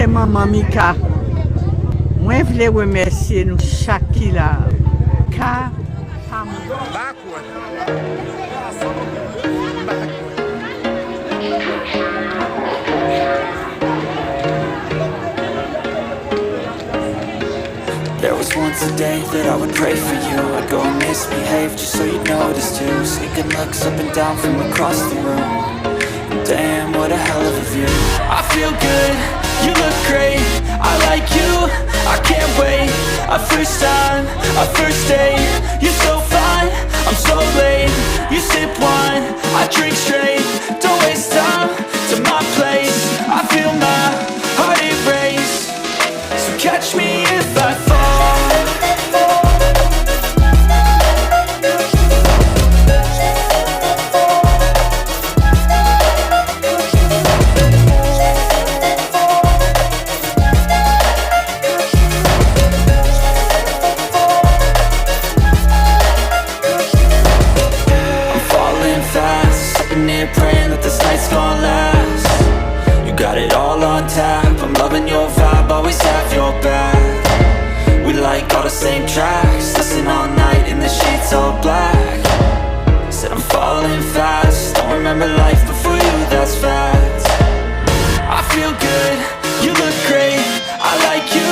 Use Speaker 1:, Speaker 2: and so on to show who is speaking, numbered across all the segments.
Speaker 1: C'est Manman Mika. Moi, je voulais remercier nous chaque qui là. Car,
Speaker 2: There was once a day that I would pray for you. I'd go and misbehave just so you'd notice too. Sneaking looks up and down from across the room. Damn, what a hell of a view. I feel good, you look great. I like you, I can't wait. A first time, a first date. You're so fine, I'm so late. You sip wine, I drink straight. Don't waste time to my place. I feel my heart erase. So catch me if I fall. Praying that this night's gonna last. You got it all on tap. I'm loving your vibe, always have your back. We like all the same tracks. Listen all night in the sheets all black. Said I'm falling fast. Don't remember life before you, that's fact. I feel good, you look great. I like you,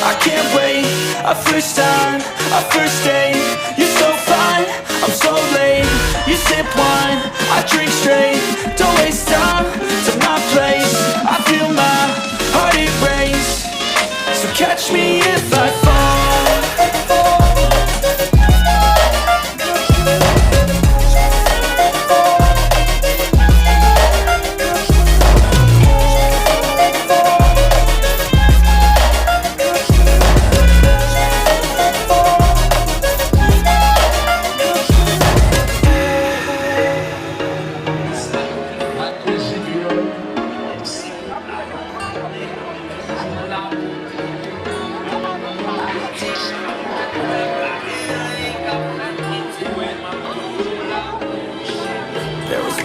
Speaker 2: I can't wait. A first time, a first date. You're so fine, I'm so late. You sip wine, I drink straight. Don't waste time to my place. I feel my heart erase. So catch me if I fall.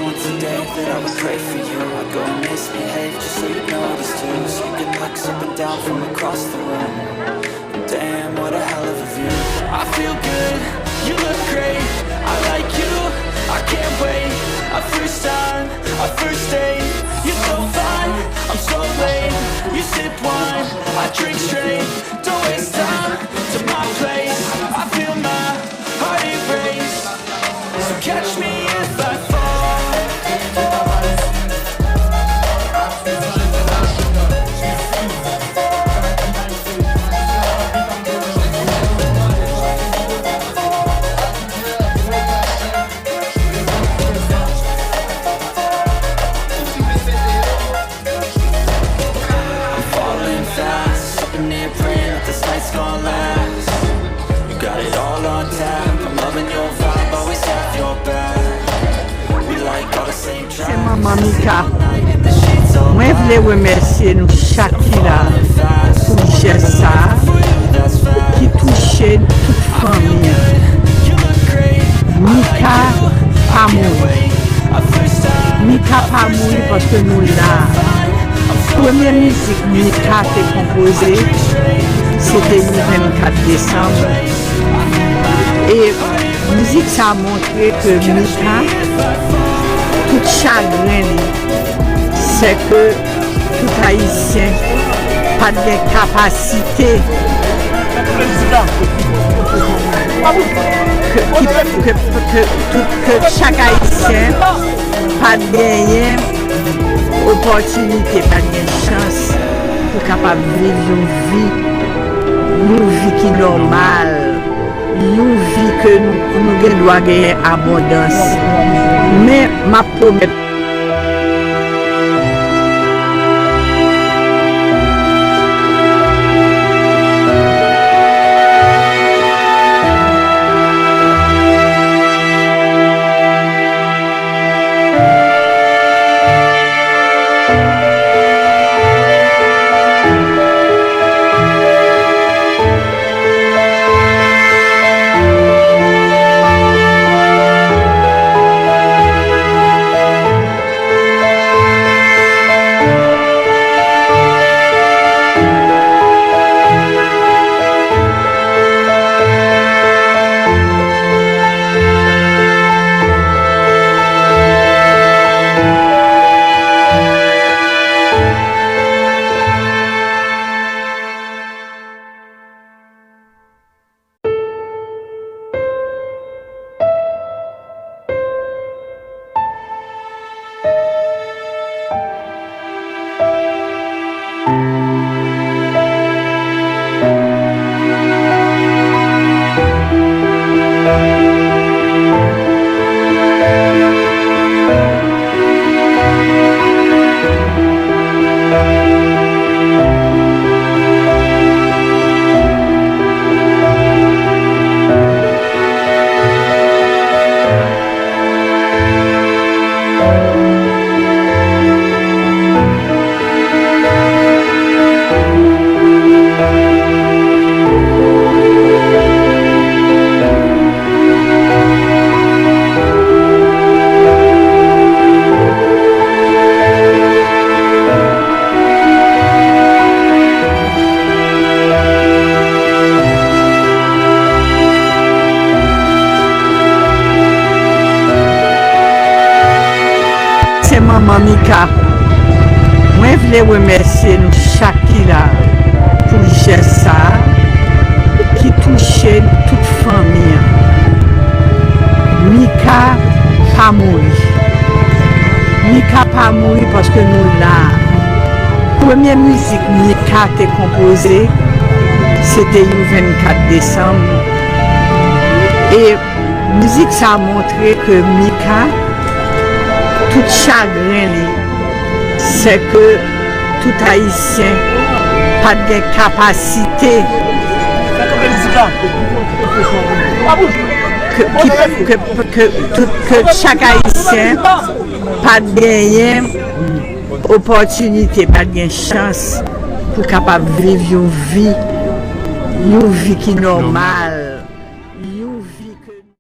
Speaker 2: Once a day that I would pray for you. I'd go and misbehave just so you'd notice too. Sneaking looks up and down from across the room. Damn, what a hell of a view. I feel good, you look great. I like you, I can't wait. A first time, a first date. You're so fine, I'm so late. You sip wine, I drink straight. Don't waste time to my place. I feel my heart erase. So catch me if I fall. Gonna last. You got it all on tap. I'm loving your vibe, always have your back. We like all the same tracks.
Speaker 1: c'est Manman Mika. Moi, je voulais remercier nous chaque qui là pour geste ça qui touchait toute famille. Mika pas mourir. Mika pas mourir parce que nous là. Première musique Mika fait composée. C'était le 24 décembre. Et la musique, ça a montré que Mika, tout chagrin, c'est que tout Haïtien pas de capacité que chaque Haïtien pas de gagner opportunité, pas de chance pour capable de vivre une vie. Nous vie qui normale, nous vie que nous devons gagner abondance. Mais ma promesse voulais remercier nous chaque qui là pour geste ça qui touchait toute famille. Mika pas mourir. Mika pas mourir parce que nous là. Première musique Mika était composée, c'était le 24 décembre. Et musique ça a montré que Mika, tout chagrin, c'est que tout haïtien pas de capacité que chaque haïtien pas de gagner opportunité, pas de chance pour capable vivre une vie qui est normale.